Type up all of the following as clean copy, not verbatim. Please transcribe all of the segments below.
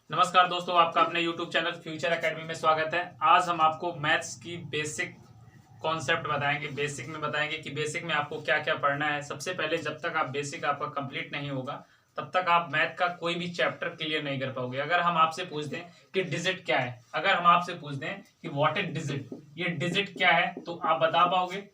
नमस्कार दोस्तों, आपका अपने YouTube चैनल फ्यूचर एकेडमी में स्वागत है। आज हम आपको मैथ्स की बेसिक कॉन्सेप्ट बताएंगे। बेसिक में बताएंगे कि बेसिक में आपको क्या क्या पढ़ना है। सबसे पहले जब तक आप बेसिक आपका कंप्लीट नहीं होगा तब तक आप मैथ का कोई भी चैप्टर क्लियर नहीं कर पाओगे। अगर हम आपसे पूछ दें कि डिजिट क्या है, अगर हम आपसे पूछ दें कि व्हाट इज डिजिट, ये डिजिट क्या है, तो आप बता पाओगे?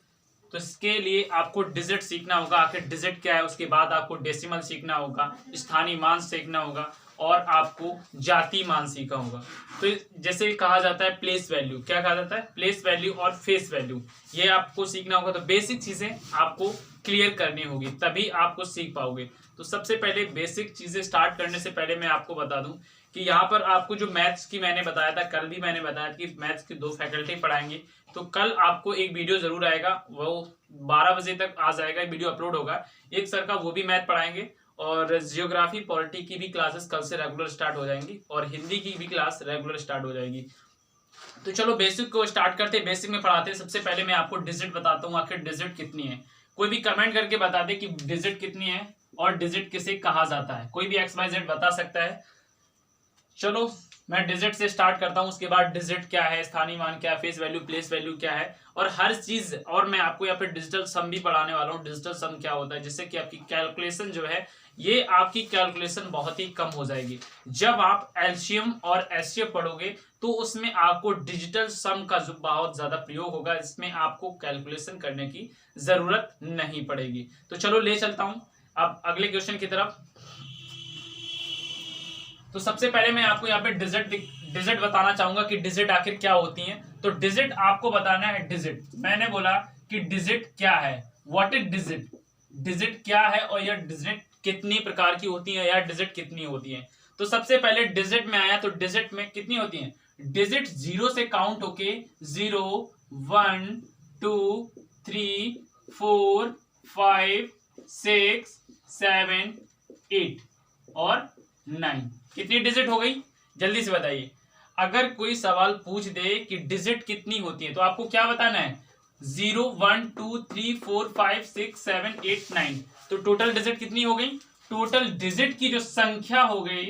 तो इसके लिए आपको डिजिट सीखना होगा, आखिर डिजिट क्या है। उसके बाद आपको डेसिमल सीखना होगा, स्थानीय मान सीखना होगा और आपको जाति मान सीखा होगा। तो जैसे कहा जाता है प्लेस वैल्यू, क्या कहा जाता है? प्लेस वैल्यू और फेस वैल्यू, ये आपको सीखना होगा। तो बेसिक चीजें आपको क्लियर करनी होगी, तभी आपको सीख पाओगे। तो सबसे पहले बेसिक चीजें स्टार्ट करने से पहले मैं आपको बता दूं कि यहाँ पर आपको जो मैथ्स की मैंने बताया था, कल भी मैंने बताया कि मैथ्स की 2 फैकल्टी पढ़ाएंगे। तो कल आपको एक वीडियो जरूर आएगा, वो 12 बजे तक आ जाएगा, वीडियो अपलोड होगा। एक सर का वो भी मैथ पढ़ाएंगे और जियोग्राफी पॉलिटी की भी क्लासेस कल से रेगुलर स्टार्ट हो जाएंगी और हिंदी की भी क्लास रेगुलर स्टार्ट हो जाएगी। तो चलो बेसिक को स्टार्ट करते हैं। बेसिक में पढ़ाते हैं। सबसे पहले मैं आपको डिजिट बताता हूँ, आखिर डिजिट कितनी है। कोई भी कमेंट करके बता दे कि डिजिट कितनी है और डिजिट किसे कहा जाता है। कोई भी XYZ बता सकता है। चलो मैं डिजिट से स्टार्ट करता हूं, उसके बाद डिजिट क्या है, स्थानीय मान क्या है, फेस वैल्यू, प्लेस वैल्यू क्या है और हर चीज। और मैं आपको यहाँ पे डिजिटल सम भी पढ़ाने वाला हूँ। डिजिटल सम क्या होता है, जिससे कि आपकी कैलकुलेशन जो है, ये आपकी कैलकुलेशन बहुत ही कम हो जाएगी। जब आप एलसीएम और एचसीएफ पढ़ोगे तो उसमें आपको डिजिटल सम का जो बहुत ज्यादा प्रयोग होगा, इसमें आपको कैलकुलेशन करने की जरूरत नहीं पड़ेगी। तो चलो ले चलता हूं अब अगले क्वेश्चन की तरफ। तो सबसे पहले मैं आपको यहाँ पे डिजिट बताना चाहूंगा कि डिजिट आखिर क्या होती हैं। तो डिजिट आपको बताना है। डिजिट मैंने बोला कि डिजिट क्या है, व्हाट इज डिजिट, डिजिट क्या है और यह डिजिट कितनी प्रकार की होती है या डिजिट कितनी होती है। तो सबसे पहले डिजिट में आया, तो डिजिट में कितनी होती है? डिजिट 0 से काउंट होके 0 1 2 3 4 5 6 7 8 और 9। कितनी डिजिट हो गई? जल्दी से बताइए। अगर कोई सवाल पूछ दे कि डिजिट कितनी होती है तो आपको क्या बताना है? 0 1 2 3 4 5 6 7 8 9। तो टोटल डिजिट कितनी हो गई? टोटल डिजिट की जो संख्या हो गई,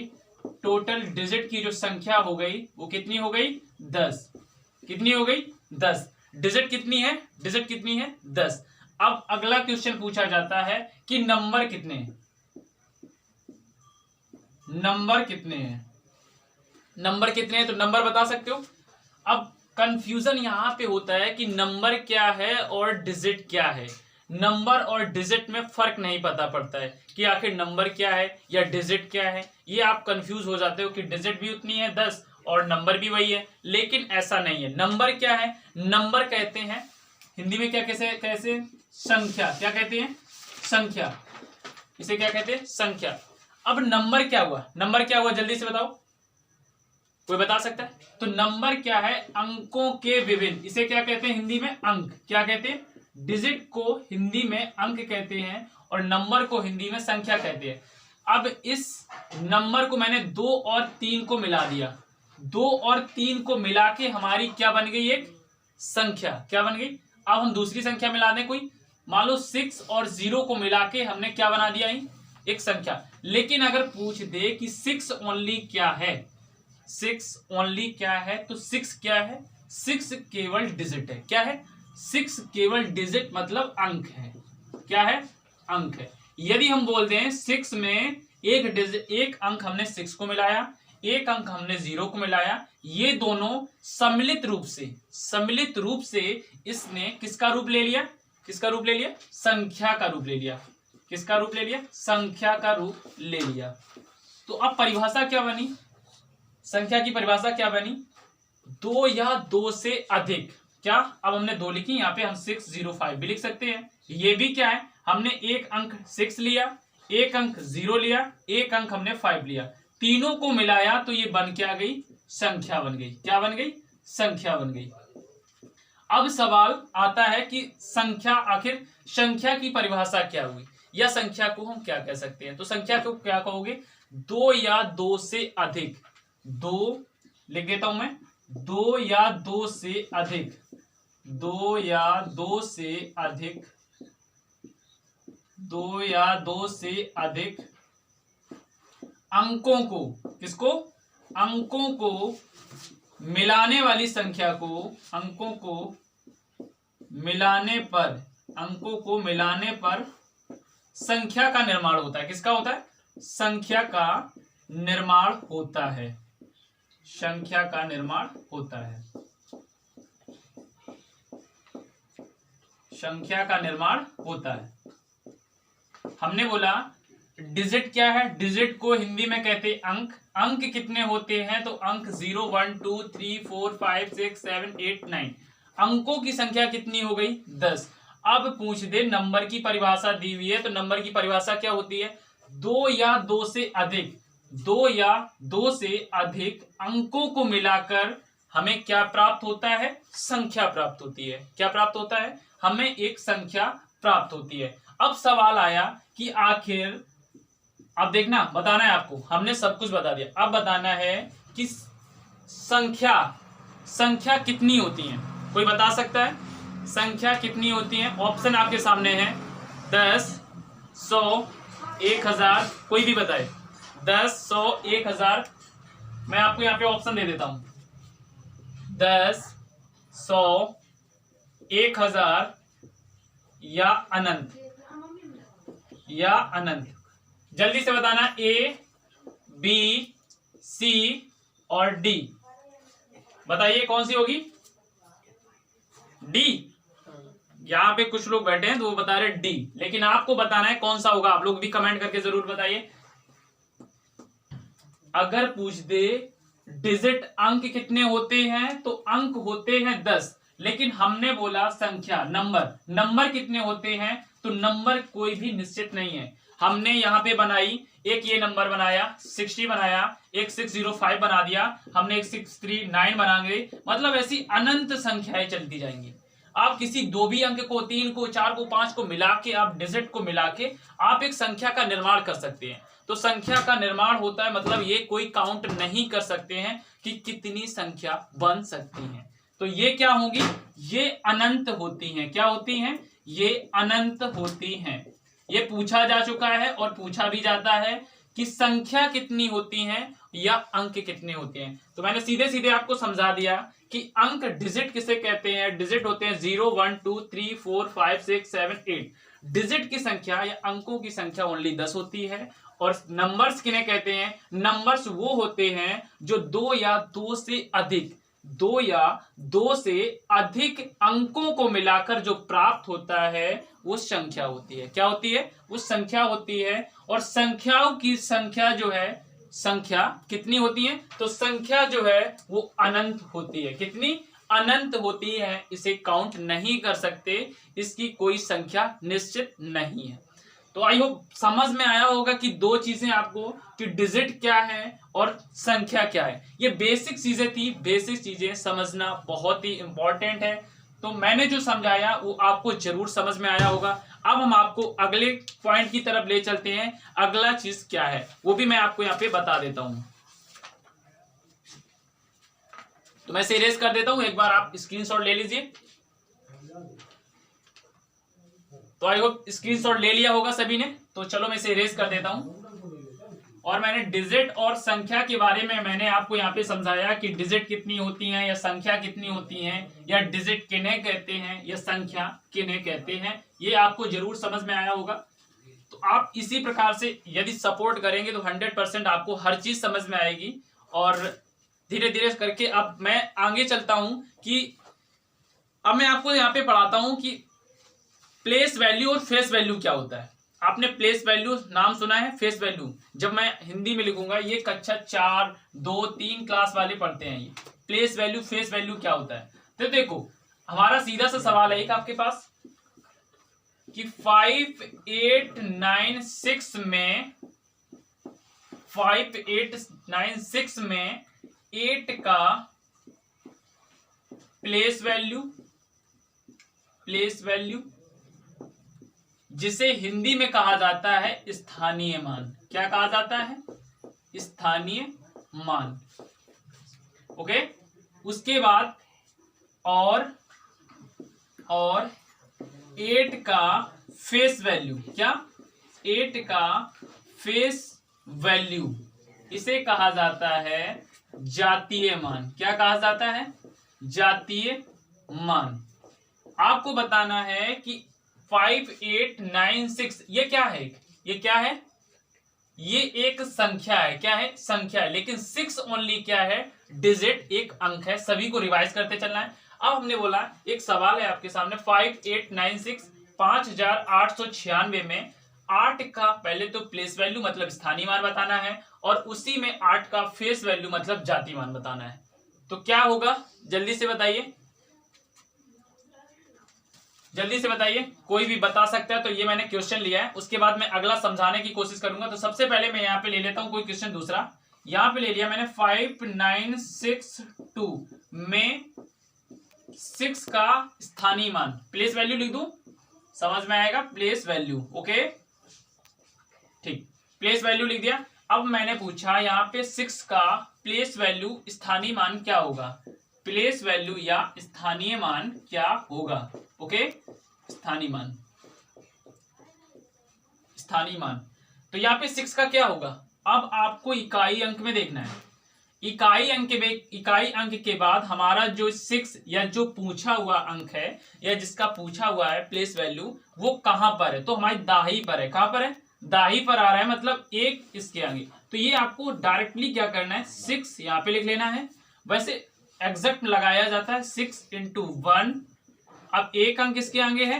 टोटल डिजिट की जो संख्या हो गई वो कितनी हो गई? 10। कितनी हो गई? 10। डिजिट कितनी है? डिजिट कितनी है? 10। अब अगला क्वेश्चन पूछा जाता है कि नंबर कितने हैं। नंबर कितने हैं? नंबर कितने हैं? तो नंबर बता सकते हो। अब कंफ्यूजन यहां पे होता है कि नंबर क्या है और डिजिट क्या है। नंबर और डिजिट में फर्क नहीं पता पड़ता है कि आखिर नंबर क्या है या डिजिट क्या है। ये आप कंफ्यूज हो जाते हो कि डिजिट भी उतनी है 10 और नंबर भी वही है, लेकिन ऐसा नहीं है। नंबर क्या है? नंबर कहते हैं हिंदी में क्या, कैसे कैसे? संख्या। क्या कहते हैं? संख्या। इसे क्या कहते हैं? संख्या। अब नंबर क्या हुआ? नंबर क्या हुआ जल्दी से बताओ, कोई बता सकता है? तो नंबर क्या है? अंकों के विभिन्न, इसे क्या कहते हैं हिंदी में? अंक। क्या कहते हैं? डिजिट को हिंदी में अंक कहते हैं और नंबर को हिंदी में संख्या कहते हैं। अब इस नंबर को मैंने 2 और 3 को मिला दिया। 2 और 3 को मिला के हमारी क्या बन गई? एक संख्या। क्या बन गई? अब हम दूसरी संख्या मिला दें कोई, मान लो 6 और 0 को मिला के हमने क्या बना दिया? एक संख्या। लेकिन अगर पूछ दे कि 6 ओनली क्या है, 6 ओनली क्या है, तो 6 क्या है? 6 केवल डिजिट है। क्या है? 6 केवल डिजिट मतलब अंक है। क्या है? अंक है। यदि हम बोल दें 6 में एक डिजिट, एक अंक हमने 6 को मिलाया, एक अंक हमने 0 को मिलाया, ये दोनों सम्मिलित रूप से इसने किसका रूप ले लिया? किसका रूप ले लिया? संख्या का रूप ले लिया। किसका रूप ले लिया? संख्या का रूप ले लिया। तो अब परिभाषा क्या बनी? संख्या की परिभाषा क्या बनी? 2 या 2 से अधिक। क्या? अब हमने 2 लिखी, यहाँ पे हम 605 भी लिख सकते हैं। ये भी क्या है? हमने एक अंक 6 लिया, एक अंक 0 लिया, एक अंक हमने 5 लिया, तीनों को मिलाया तो ये बन क्या गई? संख्या बन गई। क्या बन गई? संख्या बन गई। अब सवाल आता है कि संख्या, आखिर संख्या की परिभाषा क्या हुई या संख्या को हम क्या कह सकते हैं? तो संख्या को क्या कहोगे? 2 या 2 से अधिक। 2 लिख देता हूं मैं, 2 या 2 से अधिक, 2 या 2 से अधिक, 2 या 2 से अधिक अंकों को, किसको? अंकों को मिलाने वाली संख्या को, अंकों को मिलाने पर संख्या का निर्माण होता है। किसका होता है? संख्या का निर्माण होता है। संख्या का निर्माण होता है। संख्या का निर्माण होता है। हमने बोला डिजिट क्या है? डिजिट को हिंदी में कहते हैं अंक। अंक कितने होते हैं? तो अंक 0 1 2 3 4 5 6 7 8 9। अंकों की संख्या कितनी हो गई? 10। अब पूछ दे, नंबर की परिभाषा दी हुई है, तो नंबर की परिभाषा क्या होती है? दो या दो से अधिक, दो या दो से अधिक अंकों को मिलाकर हमें क्या प्राप्त होता है? संख्या प्राप्त होती है। क्या प्राप्त होता है? हमें एक संख्या प्राप्त होती है। अब सवाल आया कि आखिर, अब देखना, बताना है आपको, हमने सब कुछ बता दिया, अब बताना है कि संख्या कितनी होती है। कोई बता सकता है संख्या कितनी होती है? ऑप्शन आपके सामने है, 10, 100, 1000, कोई भी बताए। 10, 100, 1000। मैं आपको यहाँ पे ऑप्शन दे देता हूं, 10, 100, 1000 या अनंत, या अनंत। जल्दी से बताना, ए, बी, सी और डी। बताइए कौन सी होगी? डी। यहां पे कुछ लोग बैठे हैं तो वो बता रहे डी, लेकिन आपको बताना है कौन सा होगा। आप लोग भी कमेंट करके जरूर बताइए। अगर पूछ दे डिजिट अंक कितने होते हैं, तो अंक होते हैं 10, लेकिन हमने बोला संख्या, नंबर कितने होते हैं, तो नंबर कोई भी निश्चित नहीं है। हमने यहाँ पे बनाई, एक ये नंबर बनाया 60 बनाया, एक 605 बना दिया हमने, एक 639 बनाएंगे, मतलब ऐसी अनंत संख्याएं चलती जाएंगी। आप किसी दो भी अंक को, 3 को, 4 को, 5 को मिला के, आप डिजिट को मिला के आप एक संख्या का निर्माण कर सकते हैं। तो संख्या का निर्माण होता है, मतलब ये कोई काउंट नहीं कर सकते हैं कि कितनी संख्या बन सकती है। तो ये क्या होंगी? ये अनंत होती हैं। क्या होती हैं? ये अनंत होती हैं। ये पूछा जा चुका है और पूछा भी जाता है कि संख्या कितनी होती हैं या अंक कितने होते हैं। तो मैंने सीधे सीधे आपको समझा दिया कि अंक, डिजिट किसे कहते हैं? डिजिट होते हैं 0 1 2 3 4 5 6 7 8। डिजिट की संख्या या अंकों की संख्या ओनली 10 होती है। और नंबर्स किन्हें कहते हैं? नंबर्स वो होते हैं जो दो या दो से अधिक अंकों को मिलाकर जो प्राप्त होता है वो संख्या होती है। क्या होती है? वो संख्या होती है। और संख्याओं की संख्या जो है, संख्या कितनी होती है? तो संख्या जो है वो अनंत होती है। कितनी? अनंत होती है। इसे काउंट नहीं कर सकते, इसकी कोई संख्या निश्चित नहीं है। तो आई होप समझ में आया होगा कि दो चीजें आपको, कि डिजिट क्या है और संख्या क्या है। ये बेसिक चीजें थी, बेसिक चीजें समझना बहुत ही इंपॉर्टेंट है। तो मैंने जो समझाया वो आपको जरूर समझ में आया होगा। अब हम आपको अगले पॉइंट की तरफ ले चलते हैं। अगला चीज क्या है वो भी मैं आपको यहाँ पे बता देता हूं। तो मैं इसे इरेज कर देता हूं, एक बार आप स्क्रीनशॉट ले लीजिए। तो आई होप स्क्रीनशॉट ले लिया होगा सभी ने। तो चलो मैं इसे इरेज कर देता हूं। और मैंने डिजिट और संख्या के बारे में मैंने आपको यहाँ पे समझाया कि डिजिट कितनी होती हैं या संख्या कितनी होती हैं, या डिजिट किन्हें कहते हैं या संख्या किन्हें कहते हैं। ये आपको जरूर समझ में आया होगा। तो आप इसी प्रकार से यदि सपोर्ट करेंगे तो 100% आपको हर चीज समझ में आएगी। और धीरे धीरे करके अब मैं आगे चलता हूं कि अब मैं आपको यहाँ पे पढ़ाता हूं कि प्लेस वैल्यू और फेस वैल्यू क्या होता है। आपने प्लेस वैल्यू नाम सुना है, फेस वैल्यू जब मैं हिंदी में लिखूंगा, ये कक्षा 4, 2, 3 क्लास वाले पढ़ते हैं। ये प्लेस वैल्यू, फेस वैल्यू क्या होता है। तो देखो हमारा सीधा सा सवाल है आपके पास कि 5896 में 8 का प्लेस वैल्यू जिसे हिंदी में कहा जाता है स्थानीय मान। क्या कहा जाता है? स्थानीय मान। ओके, उसके बाद और 8 का फेस वैल्यू। क्या? 8 का फेस वैल्यू इसे कहा जाता है जातीय मान। क्या कहा जाता है? जातीय मान। आपको बताना है कि 5896 ये क्या है? ये क्या है? ये एक संख्या है। क्या है? संख्या है। लेकिन 6 ओनली क्या है? डिजिट, एक अंक है। सभी को रिवाइज करते चलना है। अब हमने बोला एक सवाल है आपके सामने 5896 5896 में 8 का पहले तो प्लेस वैल्यू मतलब स्थानीय मान बताना है और उसी में 8 का फेस वैल्यू मतलब जातीय मान बताना है। तो क्या होगा जल्दी से बताइए, जल्दी से बताइए। कोई भी बता सकता है। तो ये मैंने क्वेश्चन लिया है, उसके बाद मैं अगला समझाने की कोशिश करूंगा। तो सबसे पहले मैं यहाँ पे ले लेता हूं कोई क्वेश्चन दूसरा। यहाँ पे ले लिया मैंने 5962 में 6 का स्थानीय मान, प्लेस वैल्यू लिख दूं, समझ में आएगा? प्लेस वैल्यू, ओके ठीक, प्लेस वैल्यू लिख दिया। अब मैंने पूछा यहाँ पे 6 का प्लेस वैल्यू स्थानीय मान क्या होगा? प्लेस वैल्यू या स्थानीय मान क्या होगा? ओके, स्थानीय मान, स्थानीय मान। तो यहाँ पे 6 का क्या होगा? अब आपको इकाई अंक में देखना है। इकाई अंक के बाद हमारा जो 6 या जो पूछा हुआ अंक है या जिसका पूछा हुआ है प्लेस वैल्यू वो कहां पर है? तो हमारी दाही पर है। कहां पर है? दाही पर आ रहा है, मतलब एक इसके आगे। तो ये आपको डायरेक्टली क्या करना है? 6 यहाँ पे लिख लेना है। वैसे एग्जैक्ट लगाया जाता है 6 × 1। अब एक अंक इसके आगे है,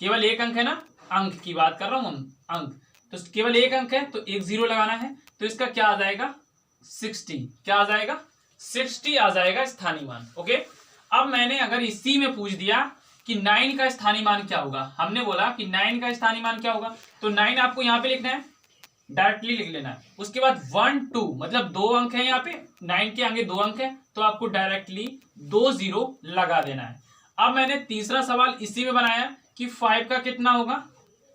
केवल एक अंक है ना, अंक की बात कर रहा हूं, अंक। तो केवल एक अंक है तो एक 0 लगाना है। तो इसका क्या आ जाएगा? 60। क्या आ जाएगा? 60 आ जाएगा स्थानीय मान। ओके, अब मैंने अगर इसी में पूछ दिया कि 9 का स्थानीय मान क्या होगा, हमने बोला कि 9 का स्थानीय मान क्या होगा, तो 9 आपको यहां पे लिखना है, डायरेक्टली लिख लेना है। उसके बाद 1 2 मतलब 2 अंक है यहाँ पे, 9 के आगे 2 अंक है तो आपको डायरेक्टली 2 0 लगा देना है। अब मैंने तीसरा सवाल इसी में बनाया कि 5 का कितना होगा,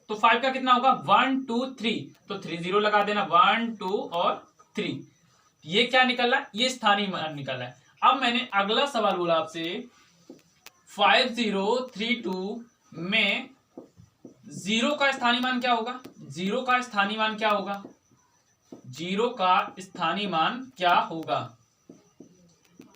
तो 5 का कितना होगा? 1 2 3, तो 3 0 लगा देना, 1 2 और 3। ये क्या निकला? ये स्थानीय मान निकला है। अब मैंने अगला सवाल बोला आपसे 5032 में 0 का स्थानीय मान क्या होगा? 0 का स्थानीय मान क्या होगा? 0 का स्थानीय मान क्या होगा?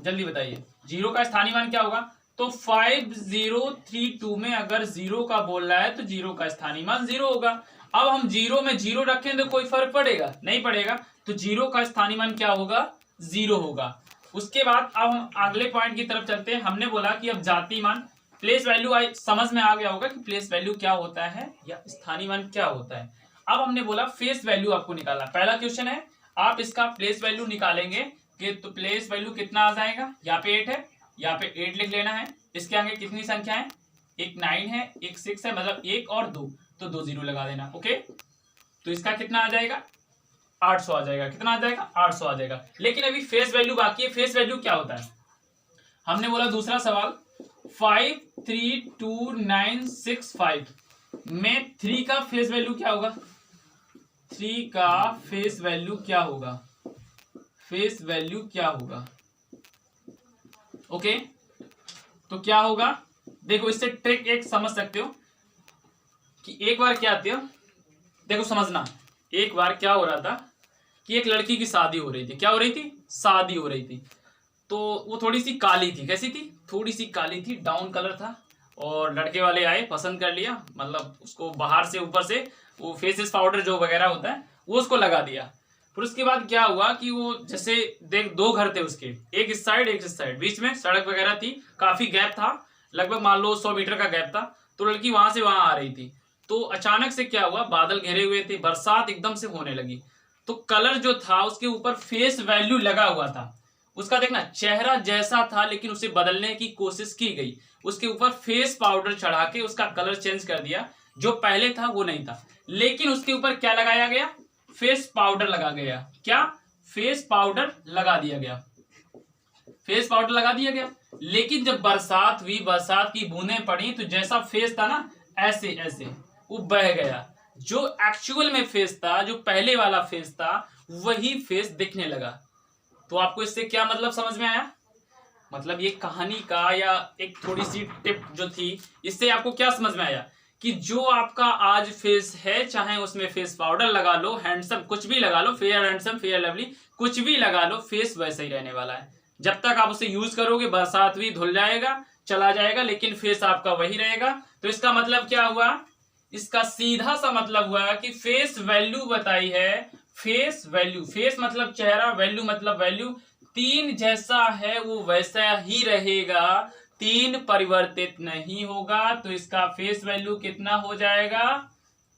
जल्दी बताइए, 0 का स्थानीय मान क्या होगा? तो 5032 में अगर 0 का बोल रहा है तो 0 का स्थानीय मान 0 होगा। अब हम 0 में 0 रखें तो कोई फर्क पड़ेगा? नहीं पड़ेगा। तो 0 का स्थानीय मान क्या होगा? 0 होगा। उसके बाद अब हम अगले पॉइंट की तरफ चलते हैं। हमने बोला कि अब जातीय मान, प्लेस वैल्यू समझ में आ गया होगा कि प्लेस वैल्यू क्या होता है या स्थानीय मान क्या होता है। अब हमने बोला फेस वैल्यू आपको निकालना। पहला क्वेश्चन है, आप इसका प्लेस वैल्यू निकालेंगे कि तो प्लेस वैल्यू कितना आ जाएगा? यहाँ पे 8 है, यहाँ पे 8 लिख लेना है। इसके आगे कितनी संख्या है? एक 9 है, एक 6 है, मतलब 1 और 2, तो 2 0 लगा देना। ओके, तो इसका कितना आ जाएगा? 800 आ जाएगा। कितना आ जाएगा? 800 आ जाएगा। लेकिन अभी फेस वैल्यू बाकी है। फेस वैल्यू क्या होता है? हमने बोला दूसरा सवाल 532,965 में 3 का फेस वैल्यू क्या होगा? 3 का फेस वैल्यू क्या होगा? फेस वैल्यू क्या होगा? ओके, तो क्या होगा? देखो इससे ट्रिक एक समझ सकते हो कि एक बार क्या आती है, देखो समझना, एक बार क्या हो रहा था कि एक लड़की की शादी हो रही थी। क्या हो रही थी? शादी हो रही थी। तो वो थोड़ी सी काली थी। कैसी थी? थोड़ी सी काली थी, डाउन कलर था। और लड़के वाले आए, पसंद कर लिया, मतलब उसको बाहर से ऊपर से वो फेसेस पाउडर जो वगैरह होता है वो उसको लगा दिया। फिर उसके बाद क्या हुआ कि वो जैसे देख 2 घर थे उसके, एक इस साइड एक इस साइड, बीच में सड़क वगैरह थी, काफी गैप था, लगभग मान लो 100 मीटर का गैप था। तो लड़की वहां से वहां आ रही थी। तो अचानक से क्या हुआ, बादल घेरे हुए थे, बरसात एकदम से होने लगी। तो कलर जो था उसके ऊपर फेस वैल्यू लगा हुआ था। उसका देखना चेहरा जैसा था लेकिन उसे बदलने की कोशिश की गई। उसके ऊपर फेस पाउडर चढ़ा के उसका कलर चेंज कर दिया। जो पहले था वो नहीं था, लेकिन उसके ऊपर क्या लगाया गया? फेस पाउडर लगा गया। क्या? फेस पाउडर लगा दिया गया। फेस पाउडर लगा दिया गया। लेकिन जब बरसात हुई, बरसात की बूंदें पड़ी, तो जैसा फेस था ना ऐसे ऐसे वो बह गया। जो एक्चुअल में फेस था, जो पहले वाला फेस था, वही फेस दिखने लगा। तो आपको इससे क्या मतलब समझ में आया? मतलब ये कहानी का या एक थोड़ी सी टिप जो थी, इससे आपको क्या समझ में आया कि जो आपका आज फेस है, चाहे उसमें फेस पाउडर लगा लो, हैंडसम कुछ भी लगा लो, फेयर हैंडसम, फेयर लवली कुछ भी लगा लो, फेस वैसे ही रहने वाला है। जब तक आप उसे यूज करोगे, बरसात भी धुल जाएगा, चला जाएगा, लेकिन फेस आपका वही रहेगा। तो इसका मतलब क्या हुआ, इसका सीधा सा मतलब हुआ कि फेस वैल्यू बताई है, फेस वैल्यू, फेस मतलब चेहरा, वैल्यू मतलब वैल्यू, तीन जैसा है वो वैसा ही रहेगा, तीन परिवर्तित नहीं होगा। तो इसका फेस वैल्यू कितना हो जाएगा,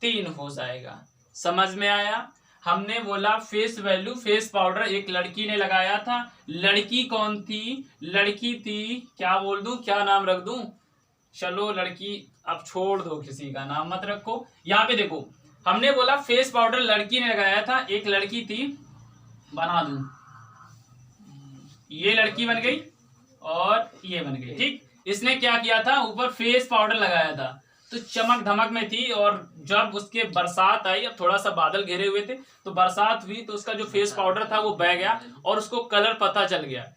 3 हो जाएगा। समझ में आया। हमने बोला फेस वैल्यू, फेस पाउडर एक लड़की ने लगाया था। लड़की कौन थी, लड़की थी, क्या बोल दूं, क्या नाम रख दूं, चलो लड़की, अब छोड़ दो, किसी का नाम मत रखो। यहाँ पे देखो, हमने बोला फेस पाउडर लड़की ने लगाया था, एक लड़की थी, बना दूं, ये लड़की बन गई और ये बन गई, ठीक। इसने क्या किया था, ऊपर फेस पाउडर लगाया था, तो चमक धमक में थी, और जब उसके बरसात आई, अब थोड़ा सा बादल घेरे हुए थे, तो बरसात हुई, तो उसका जो फेस पाउडर था वो बह गया और उसको कलर पता चल गया।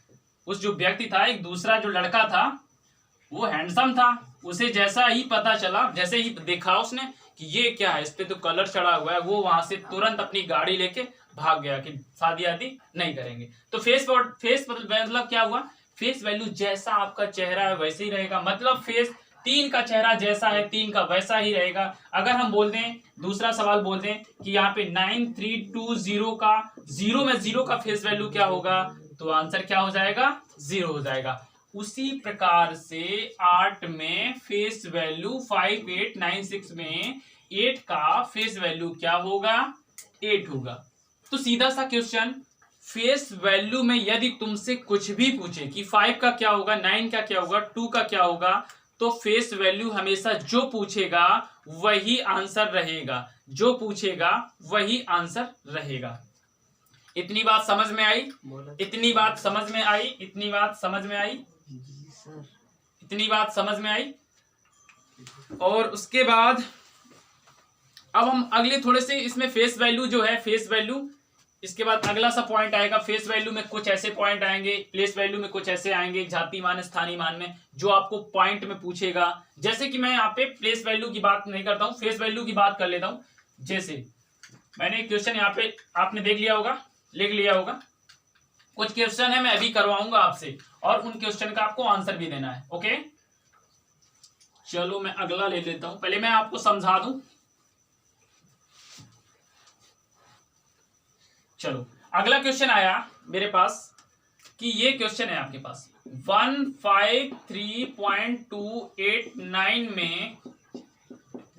उस जो व्यक्ति था, एक दूसरा जो लड़का था, वो हैंडसम था, उसे जैसा ही पता चला, जैसे ही देखा उसने कि ये क्या है, इस पे तो कलर चढ़ा हुआ है, वो वहां से तुरंत अपनी गाड़ी लेके भाग गया कि शादी आदि नहीं करेंगे। तो फेस मतलब क्या हुआ, फेस वैल्यू जैसा आपका चेहरा है वैसे ही रहेगा, मतलब फेस 3 का चेहरा जैसा है 3 का वैसा ही रहेगा। अगर हम बोल दें, दूसरा सवाल बोल दें कि यहाँ पे 9320 का 0 में 0 का फेस वैल्यू क्या होगा, तो आंसर क्या हो जाएगा, 0 हो जाएगा। उसी प्रकार से 8 में फेस वैल्यू, 5896 में 8 का फेस वैल्यू क्या होगा, 8 होगा। तो सीधा सा क्वेश्चन, फेस वैल्यू में यदि तुमसे कुछ भी पूछे कि 5 का क्या होगा, 9 का क्या होगा, 2 का क्या होगा, तो फेस वैल्यू हमेशा जो पूछेगा वही आंसर रहेगा, जो पूछेगा वही आंसर रहेगा। इतनी बात समझ में आई, इतनी बात समझ में आई, इतनी बात समझ में आई, इतनी बात समझ में आई। और उसके बाद अब हम अगले थोड़े से इसमें फेस वैल्यू जो है, फेस वैल्यू, इसके बाद अगला सा पॉइंट आएगा। फेस वैल्यू में कुछ ऐसे पॉइंट आएंगे, प्लेस वैल्यू में कुछ ऐसे आएंगे, जाति मान, स्थानीय मान में, जो आपको पॉइंट में पूछेगा। जैसे कि मैं यहाँ पे प्लेस वैल्यू की बात नहीं करता हूँ, फेस वैल्यू की बात कर लेता हूँ। जैसे मैंने एक क्वेश्चन यहाँ पे आपने देख लिया होगा, लिख लिया होगा, कुछ क्वेश्चन है मैं अभी करवाऊंगा आपसे, और उन क्वेश्चन का आपको आंसर भी देना है। ओके, चलो मैं अगला ले लेता हूं, पहले मैं आपको समझा दूं। चलो अगला क्वेश्चन आया मेरे पास कि ये क्वेश्चन है आपके पास 153.289 में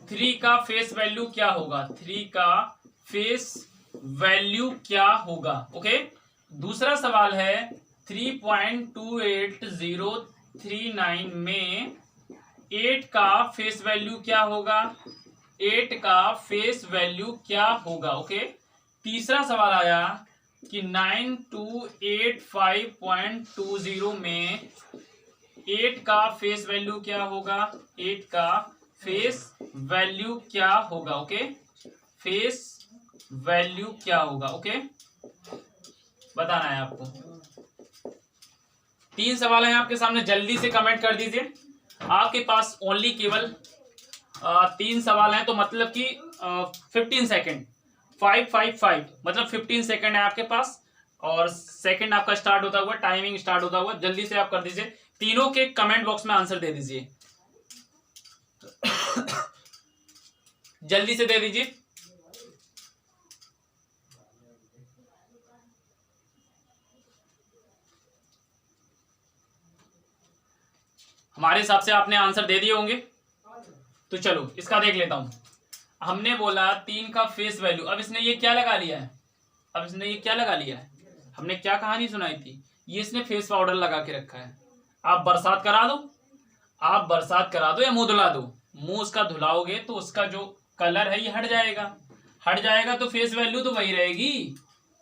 3 का फेस वैल्यू क्या होगा, 3 का फेस वैल्यू क्या होगा। ओके, दूसरा सवाल है 3.28039 में 8 का फेस वैल्यू क्या होगा, 8 का फेस वैल्यू क्या होगा। ओके, तीसरा सवाल आया कि 9285.20 में 8 का फेस वैल्यू क्या होगा, 8 का फेस वैल्यू क्या होगा। ओके, फेस वैल्यू क्या होगा। ओके, बताना है आपको। 3 सवाल हैं आपके सामने, जल्दी से कमेंट कर दीजिए। आपके पास ओनली केवल 3 सवाल हैं, तो मतलब कि 15 सेकेंड, 555 मतलब 15 सेकेंड है आपके पास, और सेकेंड आपका स्टार्ट होता हुआ, टाइमिंग स्टार्ट होता हुआ, जल्दी से आप कर दीजिए। तीनों के कमेंट बॉक्स में आंसर दे दीजिए, जल्दी से दे दीजिए। हमारे हिसाब से आपने आंसर दे दिए होंगे, तो चलो इसका देख लेता हूं। हमने बोला 3 का फेस वैल्यू, अब इसने ये क्या लगा लिया है, अब इसने ये क्या लगा लिया है, हमने क्या कहानी सुनाई थी, ये इसने फेस पाउडर लगा के रखा है। आप बरसात करा दो, आप बरसात करा दो या मुंह धुला दो, मुंह उसका धुलाओगे तो उसका जो कलर है ये हट जाएगा, हट जाएगा, तो फेस वैल्यू तो वही रहेगी।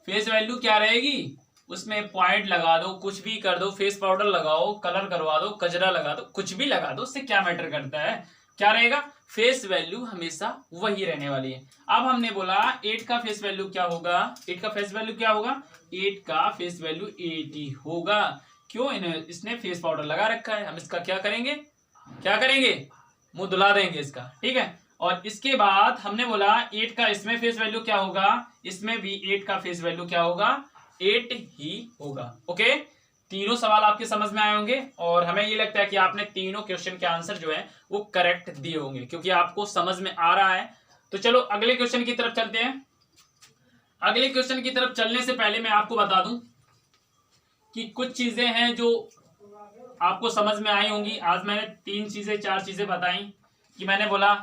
फेस वैल्यू क्या रहेगी, उसमें पॉइंट लगा दो, कुछ भी कर दो, फेस पाउडर लगाओ, कलर करवा दो, कजरा लगा दो, कुछ भी लगा दो, उससे क्या मैटर करता है, क्या रहेगा, फेस वैल्यू हमेशा वही रहने वाली है। अब हमने बोला 8 का फेस वैल्यू क्या होगा, 8 का फेस वैल्यू क्या होगा, 8 का फेस वैल्यू 80 होगा। क्यों, इसने फेस पाउडर लगा रखा है, हम इसका क्या करेंगे, क्या करेंगे, मुंह धुला देंगे इसका, ठीक है। और इसके बाद हमने बोला 8 का इसमें फेस वैल्यू क्या होगा, इसमें भी 8 का फेस वैल्यू क्या होगा, 8 ही होगा। ओके, तीनों सवाल आपके समझ में आए होंगे और हमें ये लगता है कि आपने तीनों क्वेश्चन के आंसर जो है वो करेक्ट दिए होंगे क्योंकि आपको समझ में आ रहा है। तो चलो अगले क्वेश्चन की तरफ चलते हैं। अगले क्वेश्चन की तरफ चलने से पहले मैं आपको बता दूं कि कुछ चीजें हैं जो आपको समझ में आई होंगी। आज मैंने 4 चीजें बताई कि मैंने बोला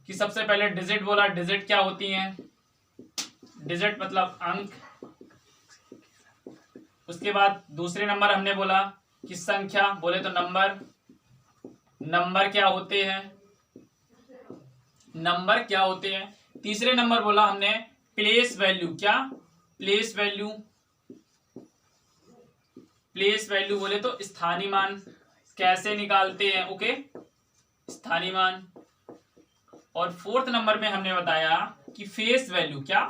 कि सबसे पहले डिजिट बोला, डिजिट क्या होती हैं, डिजिट मतलब अंक। उसके बाद दूसरे नंबर हमने बोला कि संख्या, बोले तो नंबर, नंबर क्या होते हैं, नंबर क्या होते हैं। तीसरे नंबर बोला हमने प्लेस वैल्यू, क्या प्लेस वैल्यू, प्लेस वैल्यू बोले तो स्थानीय मान कैसे निकालते हैं, ओके, स्थानीय मान। और फोर्थ नंबर में हमने बताया कि फेस वैल्यू, क्या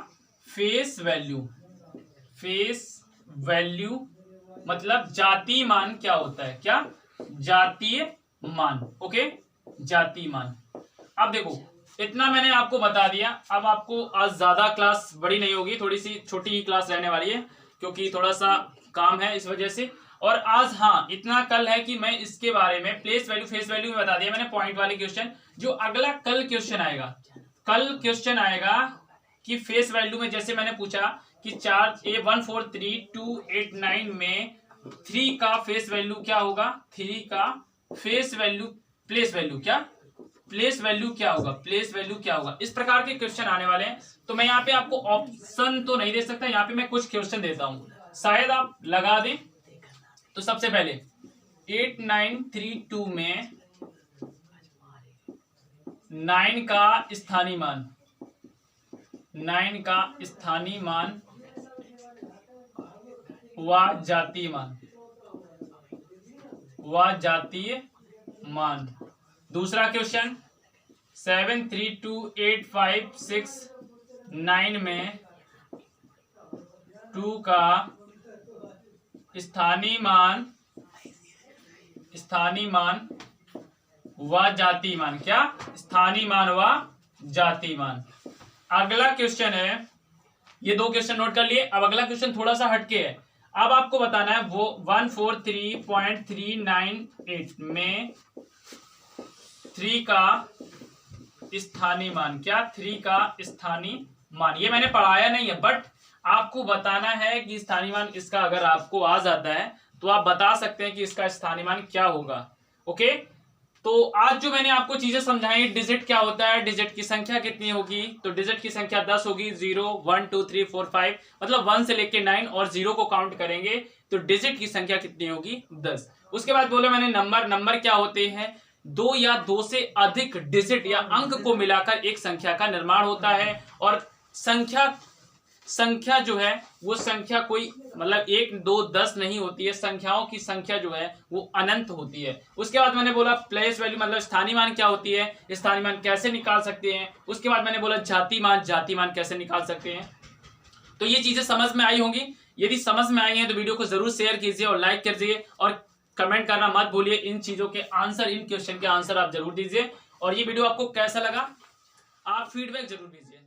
फेस वैल्यू, फेस वैल्यू मतलब जातीय मान क्या होता है, क्या जातीय मान, ओके, जातीय मान। अब देखो इतना मैंने आपको बता दिया। अब आपको आज ज्यादा क्लास बड़ी नहीं होगी, थोड़ी सी छोटी ही क्लास रहने वाली है क्योंकि थोड़ा सा काम है इस वजह से। और आज हाँ इतना कल है कि मैं इसके बारे में प्लेस वैल्यू फेस वैल्यू में बता दिया मैंने पॉइंट वाले क्वेश्चन। जो अगला कल क्वेश्चन आएगा, कल क्वेश्चन आएगा कि फेस वैल्यू में जैसे मैंने पूछा कि 1433289 में 3 का फेस वैल्यू क्या होगा, 3 का फेस वैल्यू प्लेस वैल्यू, क्या प्लेस वैल्यू क्या होगा, प्लेस वैल्यू क्या होगा। इस प्रकार के क्वेश्चन आने वाले हैं। तो मैं यहाँ पे आपको ऑप्शन तो नहीं दे सकता, यहाँ पे मैं कुछ क्वेश्चन देता हूं, शायद आप लगा दें। तो सबसे पहले 8932 में 9 का स्थानीय मान, 9 का स्थानीय मान व जातीय मान, व जातीय मान। दूसरा क्वेश्चन 732856 में 2 का स्थानीय मान, स्थानीय मान व जातीय मान, क्या स्थानीय मान व जातीय मान। अगला क्वेश्चन है, ये 2 क्वेश्चन नोट कर लिए। अब अगला क्वेश्चन थोड़ा सा हटके है। अब आपको बताना है वो 143.398 में 3 का स्थानीय मान, क्या 3 का स्थानीय मान। ये मैंने पढ़ाया नहीं है बट आपको बताना है कि स्थानीय मान इसका अगर आपको आ जाता है तो आप बता सकते हैं कि इसका स्थानीय मान क्या होगा। ओके, तो आज जो मैंने आपको चीजें समझाई, डिजिट क्या होता है, डिजिट की संख्या कितनी होगी, तो डिजिट की संख्या 10 होगी, 0 1 2 3 4 5 मतलब 1 से लेके 9 और 0 को काउंट करेंगे तो डिजिट की संख्या कितनी होगी, 10। उसके बाद बोले मैंने नंबर, नंबर क्या होते हैं, 2 या 2 से अधिक डिजिट या अंक को मिलाकर एक संख्या का निर्माण होता है। और संख्या जो है वो संख्या कोई मतलब 1 2 10 नहीं होती है, संख्याओं की संख्या जो है वो अनंत होती है। उसके बाद मैंने बोला प्लेस वैल्यू मतलब स्थानीय मान क्या होती है, स्थानीय मान कैसे निकाल सकते हैं। उसके बाद मैंने बोला जातीय मान, जातीय मान कैसे निकाल सकते हैं। तो ये चीजें समझ में आई होंगी। यदि समझ में आई हैं तो वीडियो को जरूर शेयर कीजिए और लाइक कीजिए और कमेंट करना मत भूलिए। इन चीजों के आंसर, इन क्वेश्चन के आंसर आप जरूर दीजिए। और ये वीडियो आपको कैसा लगा आप फीडबैक जरूर दीजिए।